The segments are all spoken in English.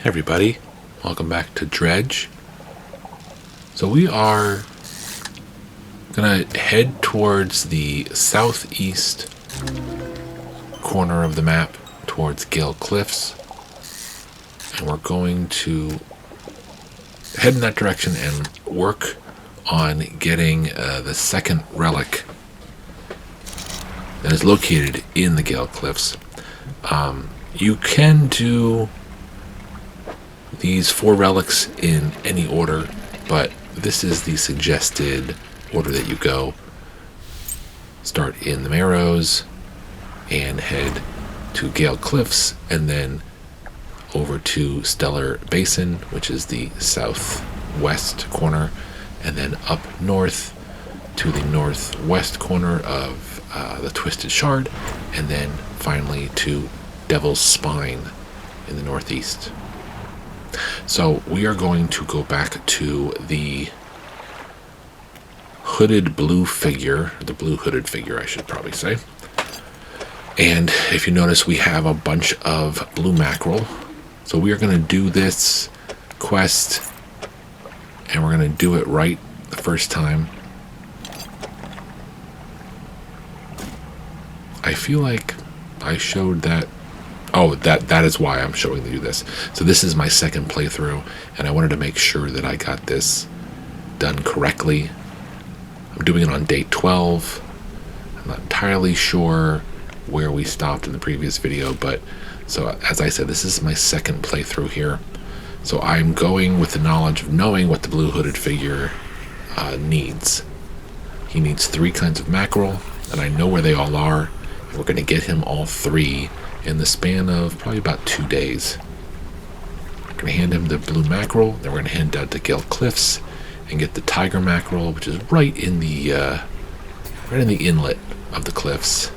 Hey everybody, welcome back to Dredge. So we are gonna head towards the southeast corner of the map, towards Gale Cliffs, and we're going to head in that direction and work on getting the second relic that is located in the Gale Cliffs. You can do these 4 relics in any order, but this is the suggested order that you go. Start in the Marrows and head to Gale Cliffs, and then over to Stellar Basin, which is the southwest corner, and then up north to the northwest corner of the Twisted Shard, and then finally to Devil's Spine in the northeast. So we are going to go back to the hooded blue figure, the blue hooded figure I should probably say. And if you notice, we have a bunch of blue mackerel. So we are going to do this quest, and we're going to do it right the first time. I feel like I showed that. Oh, that is why I'm showing you this. So this is my second playthrough, and I wanted to make sure that I got this done correctly. I'm doing it on day 12. I'm not entirely sure where we stopped in the previous video, but so as I said, this is my second playthrough here. So I'm going with the knowledge of knowing what the blue hooded figure needs. He needs 3 kinds of mackerel, and I know where they all are. And we're going to get him all 3 in the span of probably about 2 days. We're going to hand him the blue mackerel, then we're going to head down to Gale Cliffs and get the tiger mackerel, which is right in the inlet of the cliffs.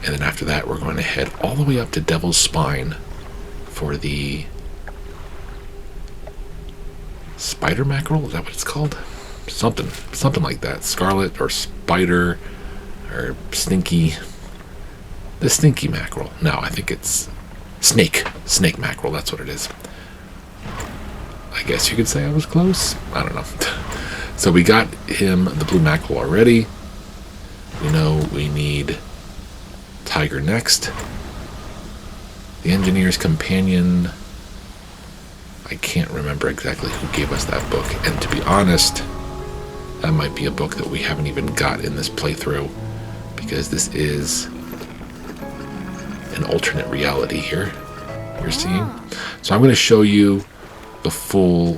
And then after that, we're going to head all the way up to Devil's Spine for the spider mackerel. Is that what it's called? Something like that. Scarlet or spider or stinky. The stinky mackerel. No, I think it's snake mackerel. That's what it is. I guess you could say I was close. I don't know. So we got him the blue mackerel already. We know we need tiger next. The engineer's companion. I can't remember exactly who gave us that book. And to be honest, that might be a book that we haven't even got in this playthrough, because this is an alternate reality here you're seeing. So I'm going to show you the full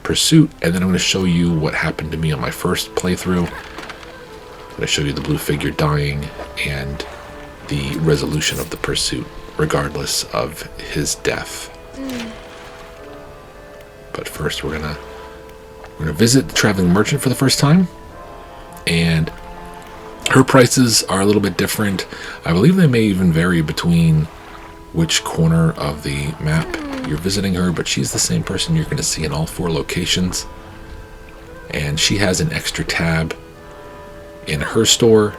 pursuit, and then I'm going to show you what happened to me on my first playthrough. I'm going to show you the blue figure dying and the resolution of the pursuit regardless of his death. But first we're going to visit the traveling merchant for the first time, and her prices are a little bit different. I believe they may even vary between which corner of the map you're visiting her, but she's the same person you're going to see in all 4 locations. And she has an extra tab in her store,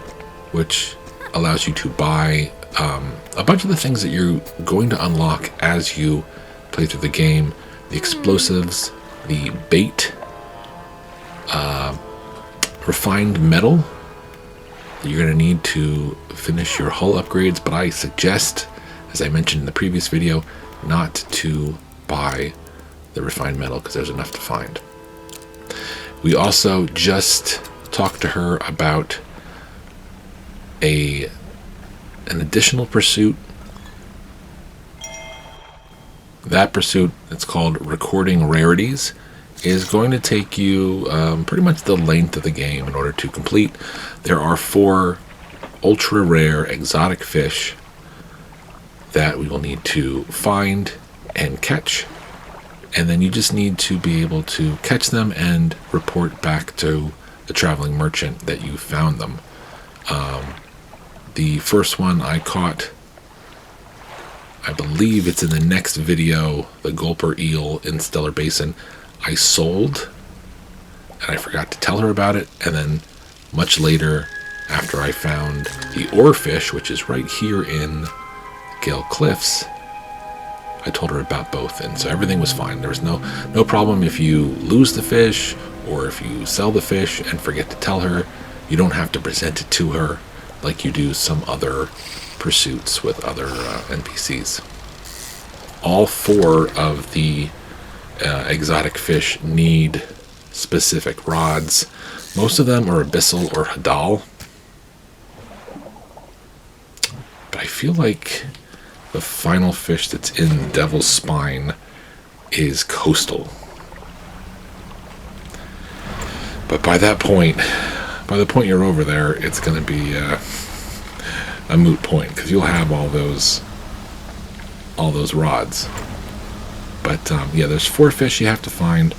which allows you to buy a bunch of the things that you're going to unlock as you play through the game. The explosives, the bait, refined metal that you're going to need to finish your hull upgrades, but I suggest, as I mentioned in the previous video, not to buy the refined metal because there's enough to find. We also just talked to her about an additional pursuit. That pursuit, it's called Recording Rarities, is going to take you pretty much the length of the game in order to complete. There are 4 ultra rare exotic fish that we will need to find and catch, and then you just need to be able to catch them and report back to the traveling merchant that you found them. The first one I caught, I believe it's in the next video, the gulper eel in Stellar Basin, I sold, and I forgot to tell her about it. And then much later, after I found the Oarfish, which is right here in Gale Cliffs, I told her about both, and so everything was fine. There was no problem if you lose the fish or if you sell the fish and forget to tell her. You don't have to present it to her like you do some other pursuits with other NPCs. All 4 of the exotic fish need specific rods. Most of them are Abyssal or Hadal. But I feel like the final fish that's in Devil's Spine is coastal. But by the point you're over there, it's going to be a moot point, because you'll have all those rods. But yeah, there's 4 fish you have to find,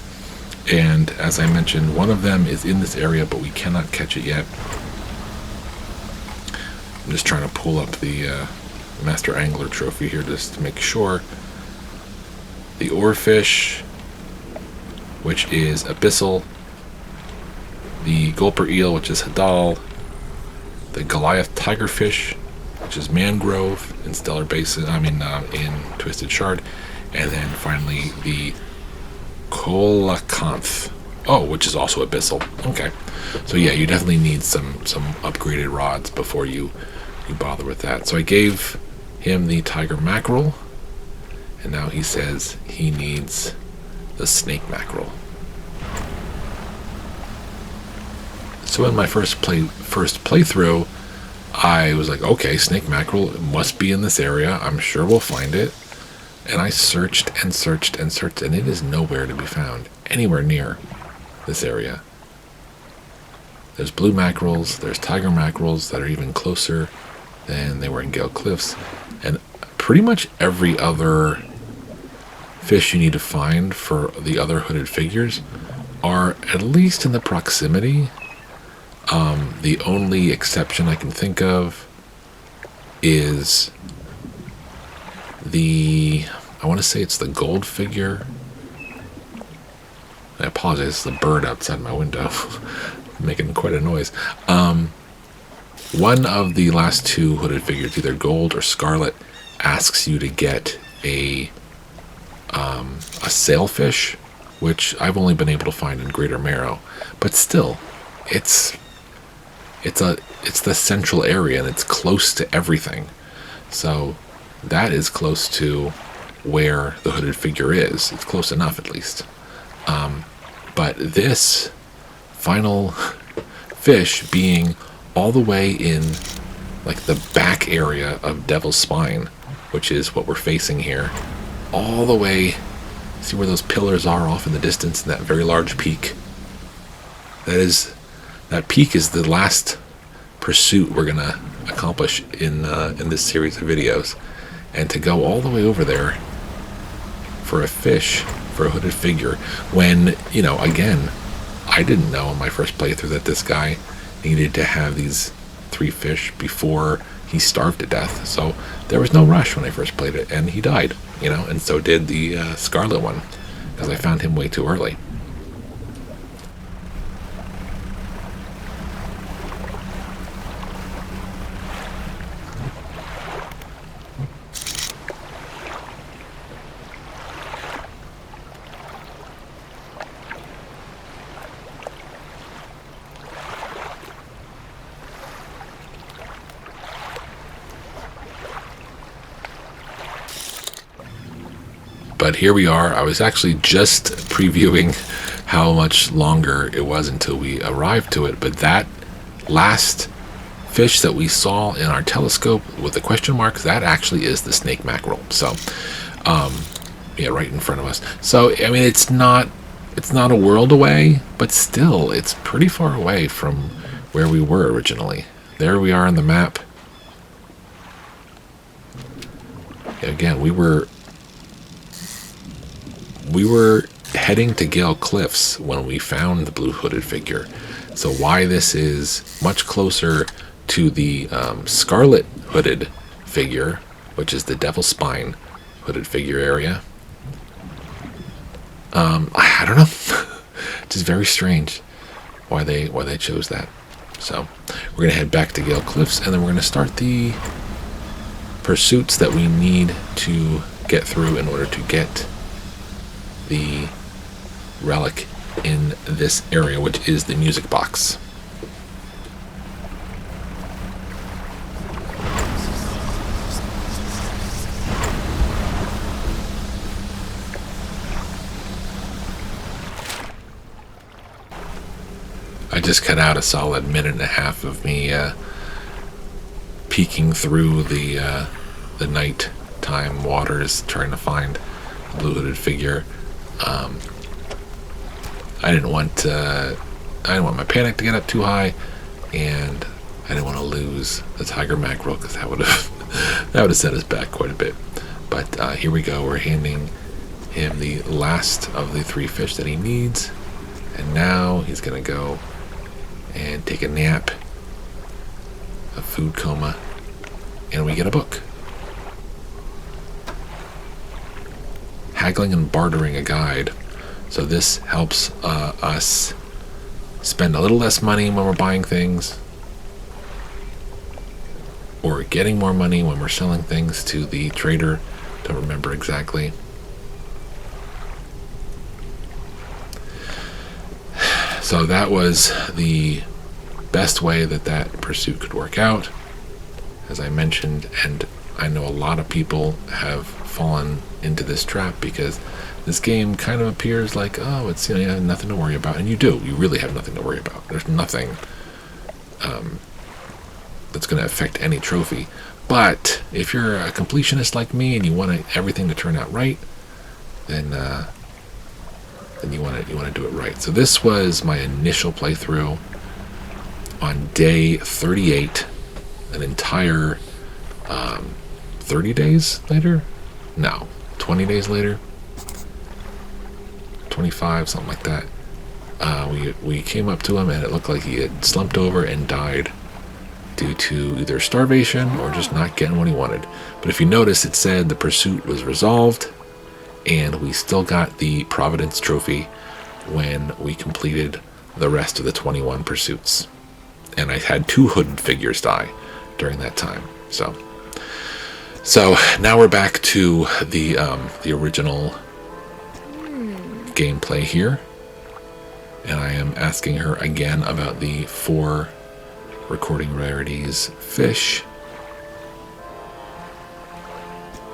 and as I mentioned, one of them is in this area, but we cannot catch it yet. I'm just trying to pull up the Master Angler trophy here just to make sure. The Oarfish, which is Abyssal. The Gulper Eel, which is Hadal. The Goliath Tigerfish, which is Mangrove in Stellar Basin, in Twisted Shard. And then finally the Colacanth, which is also Abyssal. Okay, so yeah, you definitely need some upgraded rods before you bother with that. So I gave him the tiger mackerel, and now he says he needs the snake mackerel. So in my first playthrough, I was like, okay, snake mackerel must be in this area. I'm sure we'll find it. And I searched and searched and searched, and it is nowhere to be found anywhere near this area. There's blue mackerels, there's tiger mackerels that are even closer than they were in Gale Cliffs, and pretty much every other fish you need to find for the other hooded figures are at least in the proximity. The only exception I can think of is I want to say it's the gold figure. I apologize, it's the bird outside my window making quite a noise. One of the last 2 hooded figures, either gold or scarlet, asks you to get a sailfish, which I've only been able to find in Greater Marrow, but still, it's the central area, and it's close to everything. So that is close to where the hooded figure is. It's close enough, at least. But this final fish being all the way in like the back area of Devil's Spine, which is what we're facing here, all the way, see where those pillars are off in the distance, and that very large peak. That peak is the last pursuit we're gonna accomplish in this series of videos, and to go all the way over there for a fish, for a hooded figure, when, again, I didn't know in my first playthrough that this guy needed to have these 3 fish before he starved to death. So there was no rush when I first played it, and he died, and so did the Scarlet one, because I found him way too early. But here we are. I was actually just previewing how much longer it was until we arrived to it. But that last fish that we saw in our telescope with the question mark, that actually is the snake mackerel. So, yeah, right in front of us. So, I mean, it's not a world away, but still, it's pretty far away from where we were originally. There we are on the map. Again, we were heading to Gale Cliffs when we found the blue hooded figure. So why this is much closer to the scarlet hooded figure, which is the Devil's Spine hooded figure area, I don't know. It's just very strange why they chose that. So we're gonna head back to Gale Cliffs, and then we're gonna start the pursuits that we need to get through in order to get the relic in this area, which is the music box. I just cut out a solid minute and a half of me peeking through the nighttime waters trying to find a blue hooded figure. I didn't want my panic to get up too high, and I didn't want to lose the tiger mackerel, because that would have set us back quite a bit. But here we go. We're handing him the last of the 3 fish that he needs, and now he's gonna go and take a nap, a food coma, and we get a book. Haggling and bartering a guide. So this helps us spend a little less money when we're buying things, or getting more money when we're selling things to the trader. Don't remember exactly. So that was the best way that pursuit could work out, as I mentioned, and I know a lot of people have fallen into this trap, because this game kind of appears like, oh, it's, you have nothing to worry about, and you really have nothing to worry about. There's nothing that's going to affect any trophy. But if you're a completionist like me and you want everything to turn out right, then you want to do it right. So this was my initial playthrough on day 38, an entire 30 days later? No, 20 days later? 25, something like that. We came up to him, and it looked like he had slumped over and died due to either starvation or just not getting what he wanted. But if you notice, it said the pursuit was resolved, and we still got the Providence trophy when we completed the rest of the 21 pursuits. And I had 2 hooded figures die during that time. So now we're back to the original gameplay here, and I am asking her again about the 4 recording rarities fish.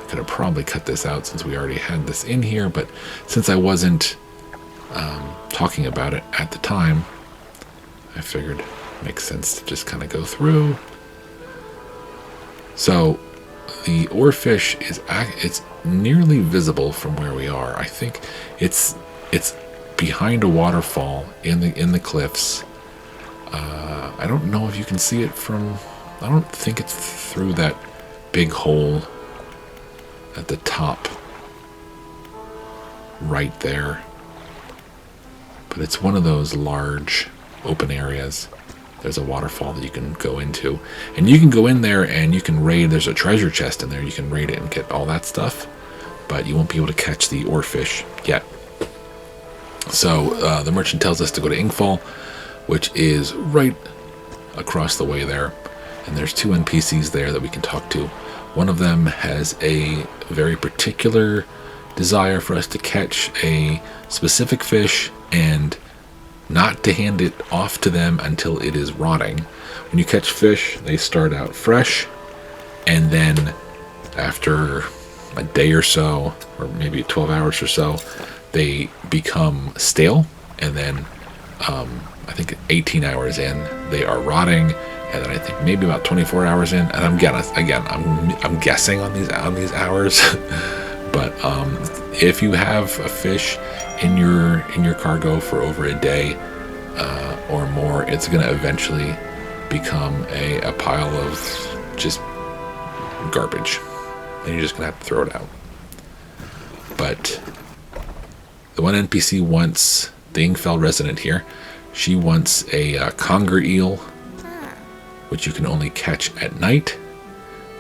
I could have probably cut this out since we already had this in here, but since I wasn't talking about it at the time, I figured it makes sense to just kind of go through. So the oarfish it's nearly visible from where we are. I think it's behind a waterfall in the cliffs. I don't know if you can see it from. I don't think it's through that big hole at the top right there, but it's one of those large open areas. There's a waterfall that you can go into, and you can go in there and you can raid. There's a treasure chest in there. You can raid it and get all that stuff, but you won't be able to catch the oarfish yet. So the merchant tells us to go to Ingfall, which is right across the way there, and there's 2 NPCs there that we can talk to. One of them has a very particular desire for us to catch a specific fish and not to hand it off to them until it is rotting. When you catch fish, they start out fresh, and then after a day or so, or maybe 12 hours or so, they become stale, and then I think 18 hours in, they are rotting, and then I think maybe about 24 hours in, and I'm guessing on these hours, but if you have a fish in your cargo for over a day or more, it's going to eventually become a pile of just garbage, and you're just going to have to throw it out. But the one NPC wants, the Ingfell resident here, she wants a conger eel, which you can only catch at night,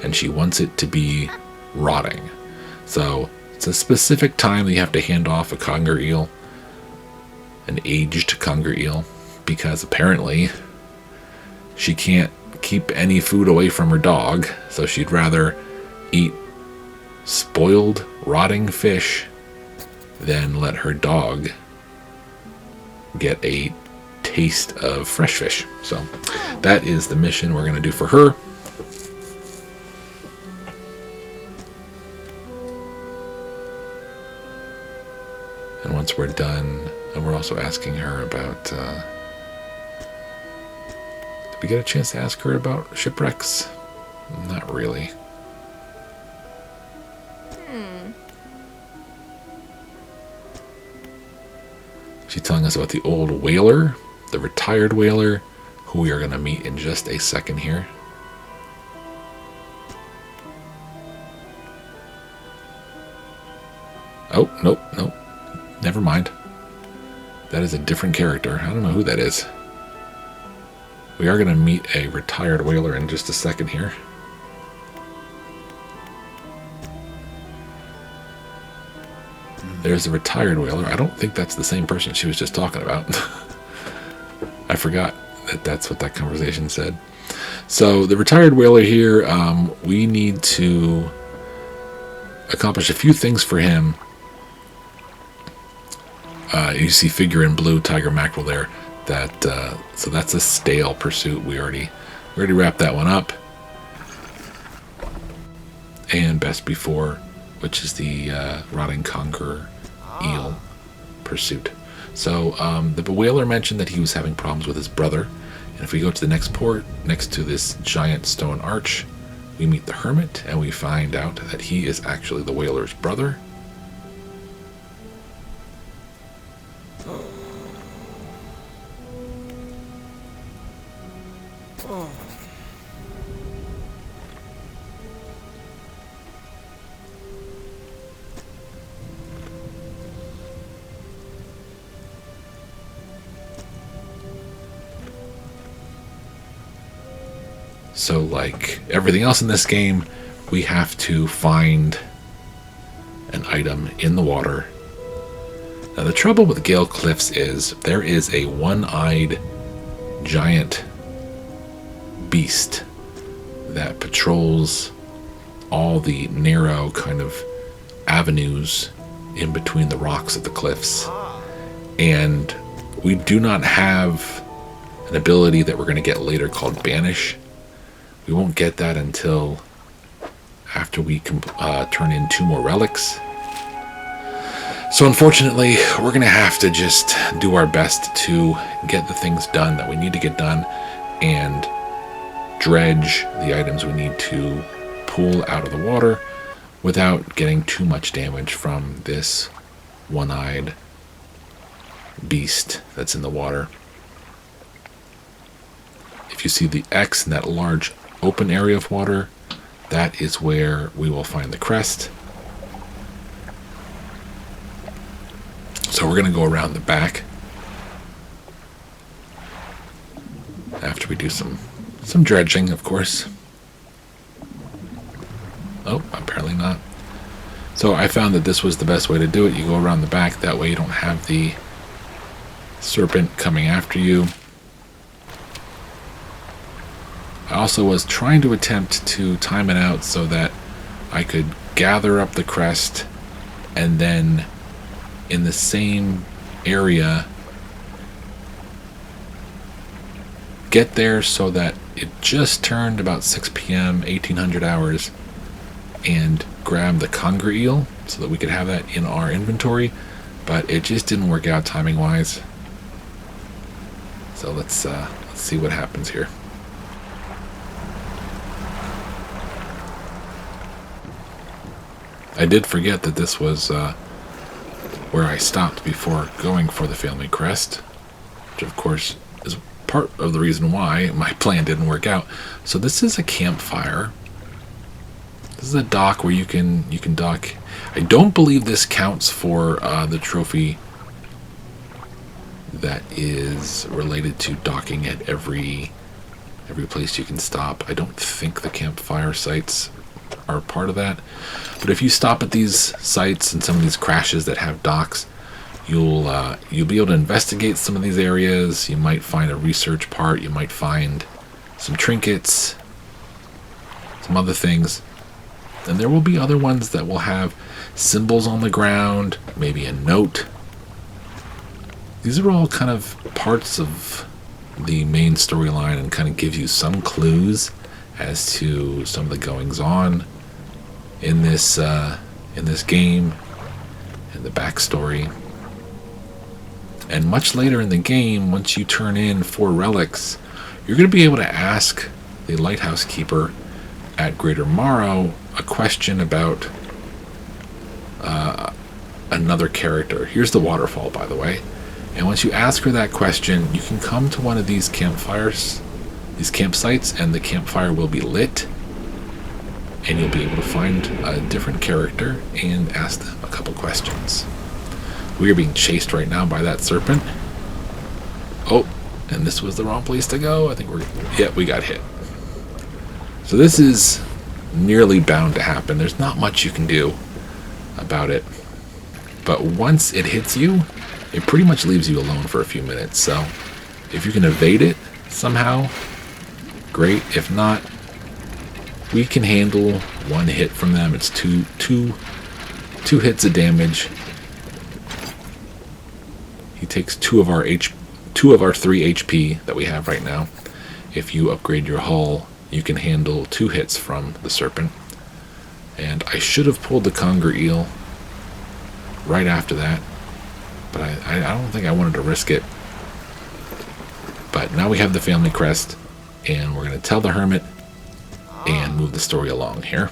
and she wants it to be rotting. So it's a specific time that you have to hand off a conger eel, an aged conger eel, because apparently she can't keep any food away from her dog, so she'd rather eat spoiled, rotting fish, then let her dog get a taste of fresh fish. So that is the mission we're going to do for her. And once we're done, we're also asking her about... did we get a chance to ask her about shipwrecks? Not really. She's telling us about the old whaler, the retired whaler, who we are going to meet in just a second here. Oh, nope. Never mind. That is a different character. I don't know who that is. We are going to meet a retired whaler in just a second here. There's a retired whaler. I don't think that's the same person she was just talking about. I forgot that that's what that conversation said. So the retired whaler here, we need to accomplish a few things for him. You see figure in blue, tiger mackerel there. So that's a stale pursuit. We already wrapped that one up. And best before, which is the rotting conger eel pursuit. So the whaler mentioned that he was having problems with his brother. And if we go to the next port, next to this giant stone arch, we meet the hermit, and we find out that he is actually the whaler's brother. So like everything else in this game, we have to find an item in the water. Now the trouble with Gale Cliffs is there is a one-eyed giant beast that patrols all the narrow kind of avenues in between the rocks of the cliffs. And we do not have an ability that we're going to get later called Banish. We won't get that until after we turn in 2 more relics. So unfortunately, we're going to have to just do our best to get the things done that we need to get done and dredge the items we need to pull out of the water without getting too much damage from this one-eyed beast that's in the water. If you see the X in that large open area of water, that is where we will find the crest. So we're going to go around the back after we do some dredging, of course. Oh, apparently not. So I found that this was the best way to do it. You go around the back, that way you don't have the serpent coming after you. I also was trying to attempt to time it out so that I could gather up the crest and then in the same area get there so that it just turned about 6 p.m., 1800 hours, and grab the conger eel so that we could have that in our inventory, but it just didn't work out timing wise. So let's see what happens here. I did forget that this was where I stopped before going for the family crest, which of course is part of the reason why my plan didn't work out. So this is a campfire. This is a dock where you can dock. I don't believe this counts for the trophy that is related to docking at every place you can stop. I don't think the campfire sites are part of that. But if you stop at these sites and some of these crashes that have docks, you'll be able to investigate some of these areas. You might find a research part. You might find some trinkets, some other things. And there will be other ones that will have symbols on the ground, maybe a note. These are all kind of parts of the main storyline and kind of give you some clues as to some of the goings on in this game and the backstory. And much later in the game, once you turn in 4 relics, you're going to be able to ask the lighthouse keeper at Greater Morrow a question about another character. Here's the waterfall, by the way. And once you ask her that question, you can come to one of these campfires, these campsites, and the campfire will be lit. And you'll be able to find a different character and ask them a couple questions. We are being chased right now by that serpent. Oh, and this was the wrong place to go. I think we got hit. So this is nearly bound to happen. There's not much you can do about it. But once it hits you, it pretty much leaves you alone for a few minutes. So if you can evade it somehow, great. If not, we can handle 1 hit from them. It's two hits of damage. He takes 2 of our 3 HP that we have right now. If you upgrade your hull, you can handle 2 hits from the serpent. And I should have pulled the conger eel right after that, but I don't think I wanted to risk it. But now we have the family crest, and we're going to tell the hermit and move the story along here.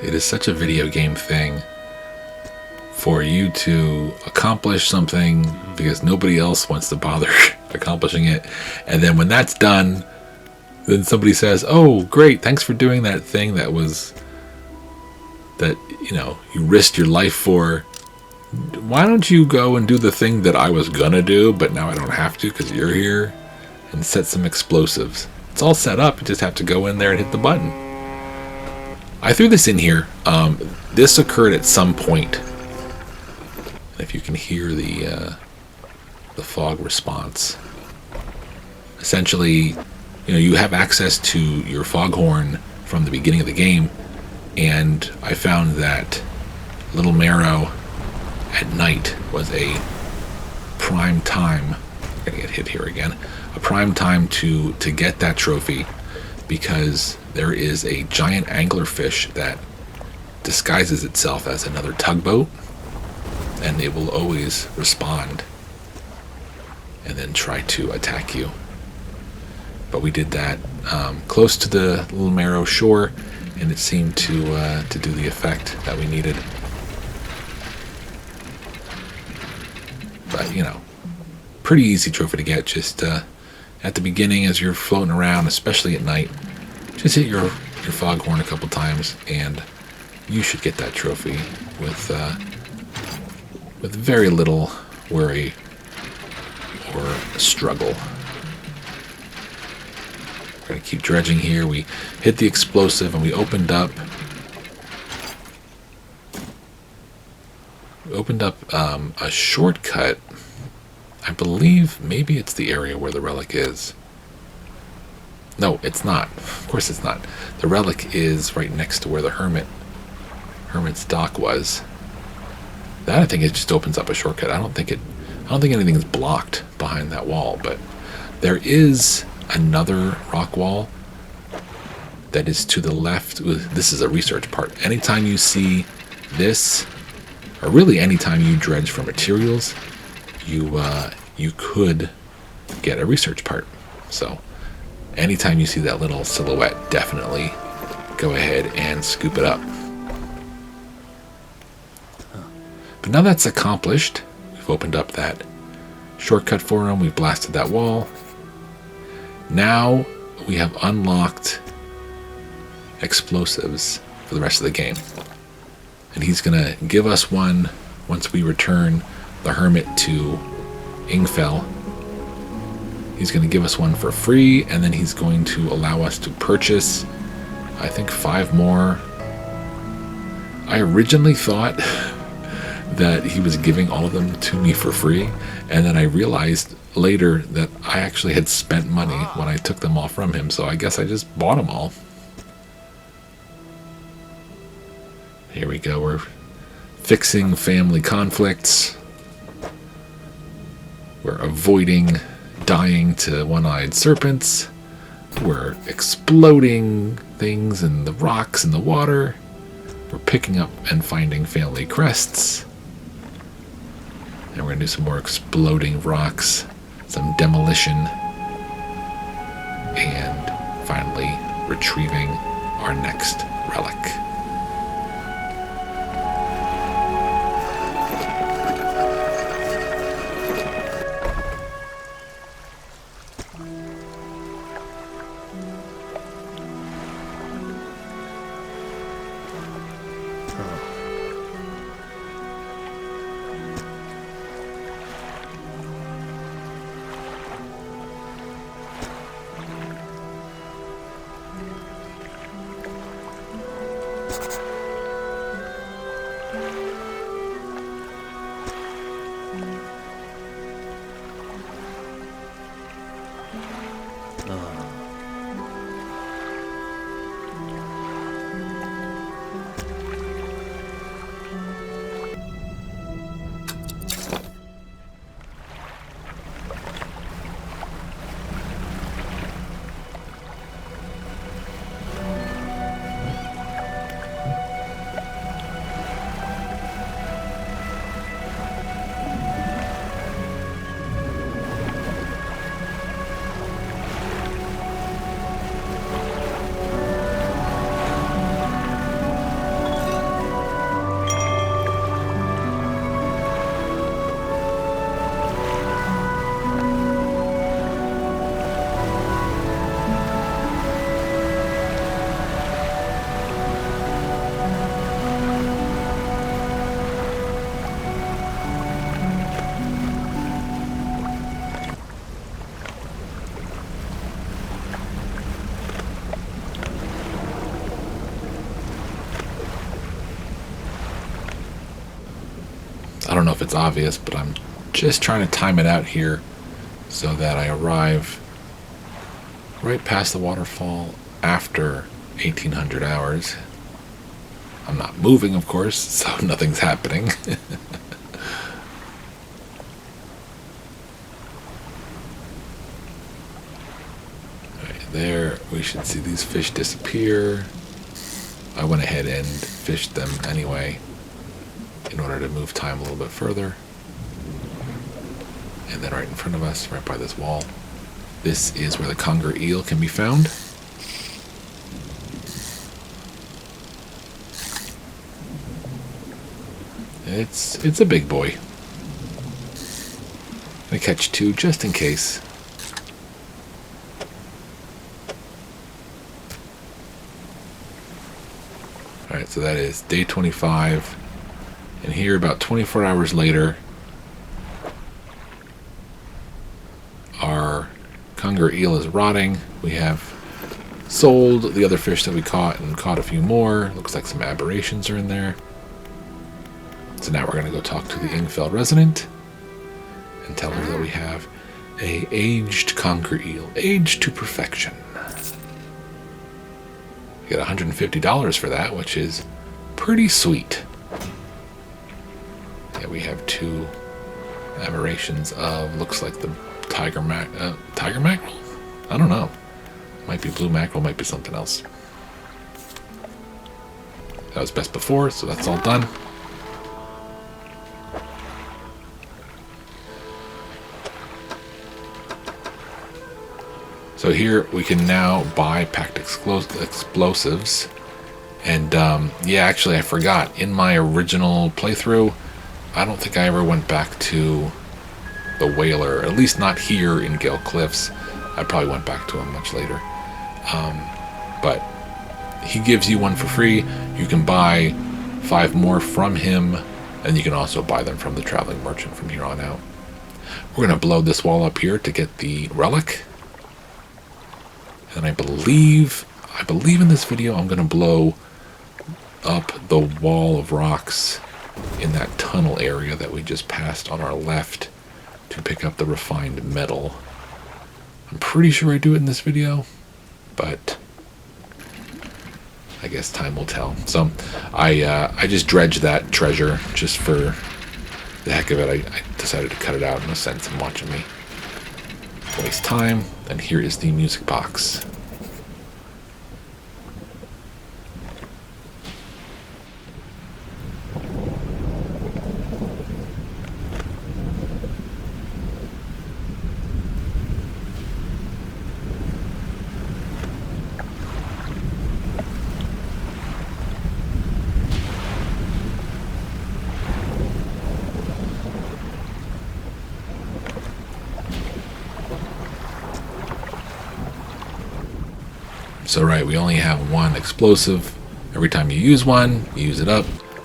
It is such a video game thing for you to accomplish something because nobody else wants to bother accomplishing it. And then when that's done, then somebody says, "Oh, great, thanks for doing that thing that you risked your life for. Why don't you go and do the thing that I was gonna do, but now I don't have to because you're here, and set some explosives." It's all set up, you just have to go in there and hit the button. I threw this in here. This occurred at some point. If you can hear the fog response. Essentially, you have access to your foghorn from the beginning of the game, and I found that Little Marrow at night was a prime time. I'm gonna get hit here again. A prime time to get that trophy, because there is a giant anglerfish that disguises itself as another tugboat, and it will always respond and then try to attack you. But we did that close to the Little Marrow shore, and it seemed to do the effect that we needed. But pretty easy trophy to get. Just at the beginning, as you're floating around, especially at night, just hit your foghorn a couple times, and you should get that trophy with very little worry or struggle. We're going to keep dredging here. We hit the explosive and we opened up opened up a shortcut. I believe maybe it's the area where the relic is. No, it's not. Of course it's not. The relic is right next to where the Hermit's dock was. That, I think, it just opens up a shortcut. I don't think anything is blocked behind that wall, but there is another rock wall that is to the left. This is a research part. Anytime you see this, or really anytime you dredge for materials, you could get a research part. So anytime you see that little silhouette, definitely go ahead and scoop it up. But now that's accomplished, we've opened up that shortcut for him, we've blasted that wall. Now we have unlocked explosives for the rest of the game. And he's going to give us one once we return the Hermit to Ingfell. He's going to give us one for free, and then he's going to allow us to purchase, I think, 5 more. I originally thought that he was giving all of them to me for free, and then I realized later that I actually had spent money when I took them all from him, so I guess I just bought them all. Here we go, we're fixing family conflicts. We're avoiding dying to one-eyed serpents. We're exploding things in the rocks and the water. We're picking up and finding family crests. And we're going to do some more exploding rocks, some demolition, and finally retrieving our next relic. I don't know if it's obvious, but I'm just trying to time it out here so that I arrive right past the waterfall after 1800 hours. I'm not moving, of course, so nothing's happening. Right there, we should see these fish disappear. I went ahead and fished them anyway, in order to move time a little bit further. And then right in front of us, right by this wall, this is where the conger eel can be found. It's a big boy. I'm gonna catch 2 just in case. Alright, so that is day 25. And here, about 24 hours later, our conger eel is rotting. We have sold the other fish that we caught and caught a few more. Looks like some aberrations are in there. So now we're going to go talk to the Ingfell resident and tell her that we have a aged conger eel, aged to perfection. You get $150 for that, which is pretty sweet. Yeah, we have 2 aberrations of, looks like the tiger mackerel? I don't know. Might be blue mackerel, might be something else. That was best before, so that's all done. So here we can now buy packed explosives. And yeah, actually I forgot. In my original playthrough, I don't think I ever went back to the whaler. At least not here in Gale Cliffs. I probably went back to him much later. But he gives you one for free. You can buy 5 more from him. And you can also buy them from the traveling merchant from here on out. We're going to blow this wall up here to get the relic. And I believe in this video I'm going to blow up the wall of rocks in that tunnel area that we just passed on our left to pick up the refined metal. I'm pretty sure I do it in this video, but I guess time will tell. So I just dredged that treasure just for the heck of it. I decided to cut it out. No sense in watching me waste time. And here is the music box. So right, we only have 1 explosive. Every time you use one, you use it up.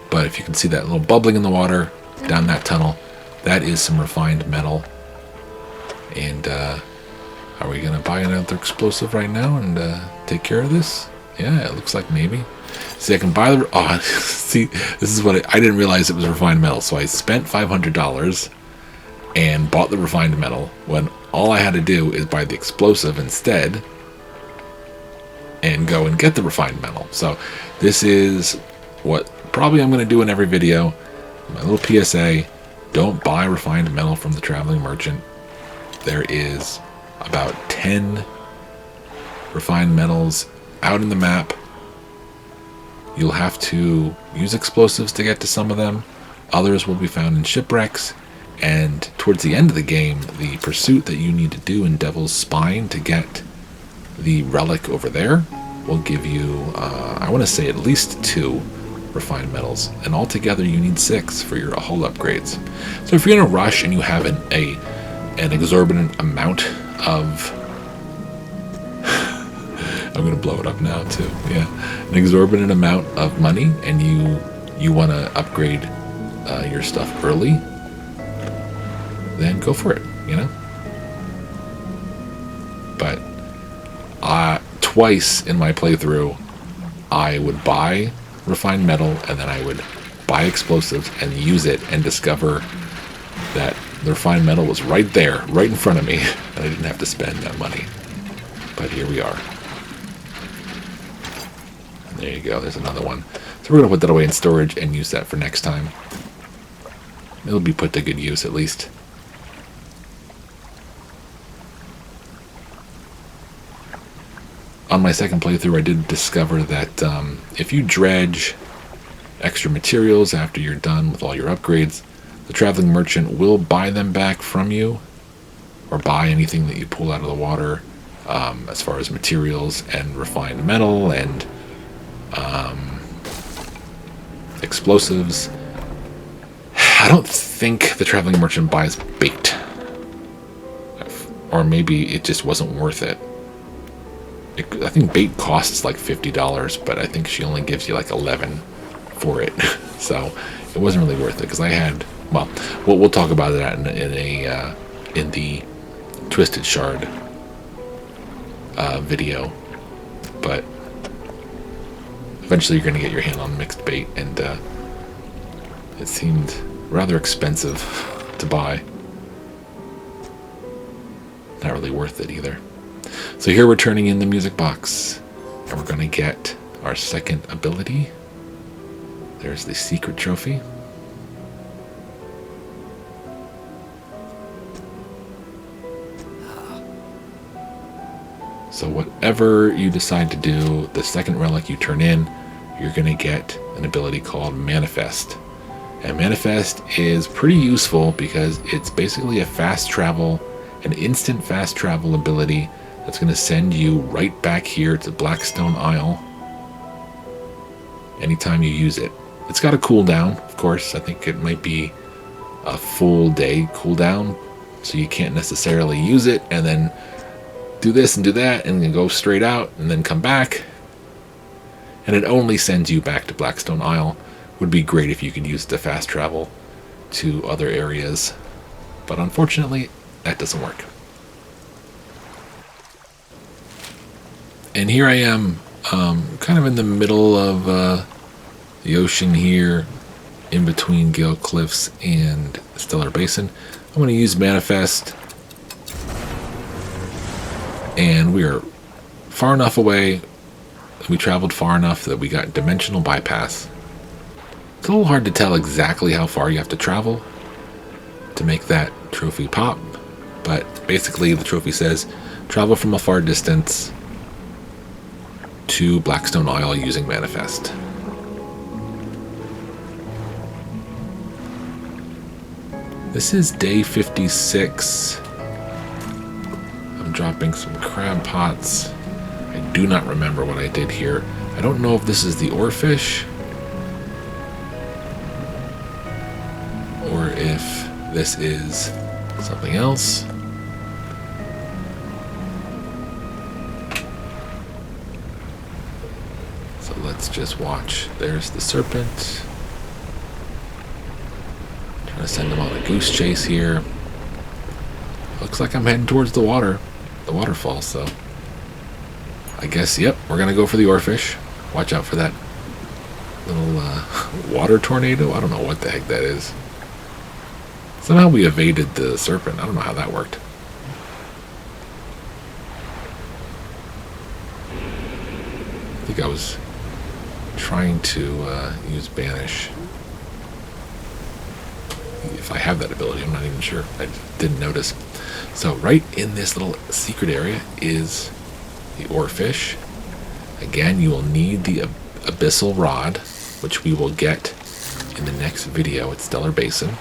But if you can see that little bubbling in the water down that tunnel, that is some refined metal. And are we going to buy another explosive right now and take care of this? Yeah, it looks like maybe. See, I can buy the... Oh, see, this is what I didn't realize it was refined metal. So I spent $500 and bought the refined metal when all I had to do is buy the explosive instead and go and get the refined metal. So this is what probably I'm going to do in every video. My little PSA, don't buy refined metal from the traveling merchant. There is about 10 refined metals out in the map. You'll have to use explosives to get to some of them. Others will be found in shipwrecks. And towards the end of the game, the pursuit that you need to do in Devil's Spine to get the relic over there will give you, I want to say, at least 2 refined metals. And altogether, you need 6 for your hull upgrades. So if you're in a rush and you have an exorbitant amount of... I'm going to blow it up now, too. Yeah, an exorbitant amount of money, and you want to upgrade your stuff early, then go for it, you know? But twice in my playthrough, I would buy refined metal, and then I would buy explosives and use it and discover that the refined metal was right there, right in front of me, and I didn't have to spend that money. But here we are. There you go, there's another one. So we're going to put that away in storage and use that for next time. It'll be put to good use, at least. On my second playthrough, I did discover that if you dredge extra materials after you're done with all your upgrades, the traveling merchant will buy them back from you, or buy anything that you pull out of the water, as far as materials and refined metal and explosives. I don't think the traveling merchant buys bait, or maybe it just wasn't worth it. I think bait costs like $50, but I think she only gives you like 11 for it. So it wasn't really worth it, because I had, well, we'll talk about that in the Twisted Shard video. But eventually you're going to get your hand on mixed bait, and It seemed rather expensive to buy. Not really worth it either. So here we're turning in the music box, and we're going to get our second ability. There's the secret trophy. So whatever you decide to do, the second relic you turn in, you're going to get an ability called Manifest. And Manifest is pretty useful because it's basically a fast travel, an instant fast travel ability that's going to send you right back here to Blackstone Isle anytime you use it. It's got a cooldown, of course. I think it might be a full day cooldown, so you can't necessarily use it and then do this and do that and then go straight out and then come back. And it only sends you back to Blackstone Isle. Would be great if you could use it to fast travel to other areas, but unfortunately that doesn't work. And here I am, kind of in the middle of the ocean here, in between Gale Cliffs and Stellar Basin. I'm going to use Manifest, and we are far enough away. We traveled far enough that we got Dimensional Bypass. It's a little hard to tell exactly how far you have to travel to make that trophy pop, but basically the trophy says travel from a far distance to Blackstone Isle using Manifest. This is day 56. I'm dropping some crab pots. I do not remember what I did here. I don't know if this is the Oarfish or if this is something else. So let's just watch. There's the serpent. Trying to send him on a goose chase here. Looks like I'm heading towards the waterfall, so I guess, yep, we're going to go for the Oarfish. Watch out for that little water tornado. I don't know what the heck that is. Somehow we evaded the serpent. I don't know how that worked. I think I was trying to use Banish. If I have that ability, I'm not even sure. I didn't notice. So right in this little secret area is the Oarfish. Again, you will need the Abyssal Rod, which we will get in the next video at Stellar Basin.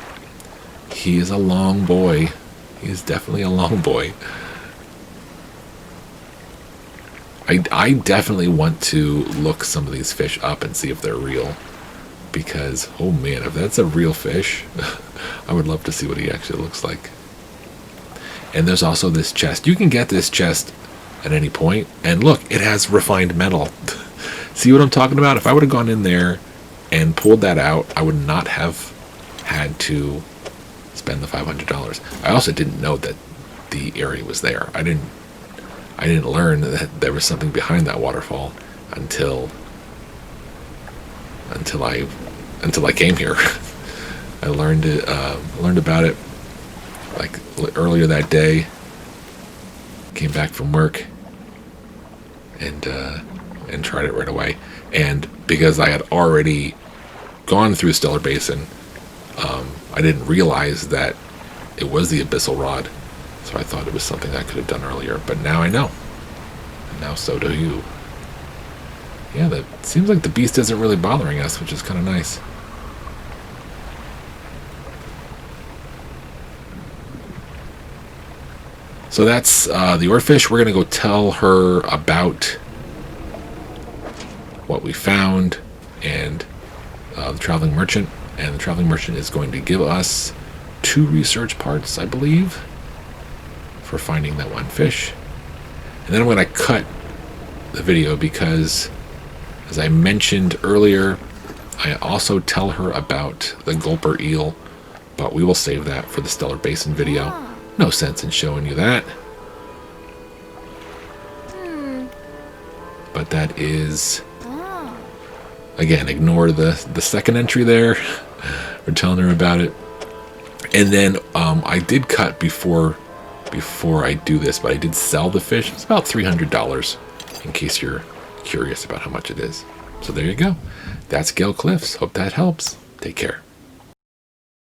He is a long boy. He is definitely a long boy. I definitely want to look some of these fish up and see if they're real. Because, oh man, if that's a real fish, I would love to see what he actually looks like. And there's also this chest. You can get this chest at any point. And look, it has refined metal. See what I'm talking about? If I would have gone in there and pulled that out, I would not have had to spend the $500. I also didn't know that the area was there. I didn't learn that there was something behind that waterfall until I came here. I learned about it like earlier that day. Came back from work and tried it right away. And because I had already gone through Stellar Basin, I didn't realize that it was the Abyssal Rod. So I thought it was something I could have done earlier. But now I know. And now so do you. Yeah, that seems like the beast isn't really bothering us, which is kind of nice. So that's the Oarfish. We're going to go tell her about what we found and the Traveling Merchant. And the Traveling Merchant is going to give us 2 research parts, I believe, for finding that one fish. And then I'm going to cut the video because, as I mentioned earlier, I also tell her about the gulper eel, but we will save that for the Stellar Basin video. No sense in showing you that. But that is, again, ignore the second entry there. or telling her about it. And then I did cut before I do this, but I did sell the fish. It's about $300 in case you're curious about how much it is. So there you go. That's Gale Cliffs. Hope that helps. Take care.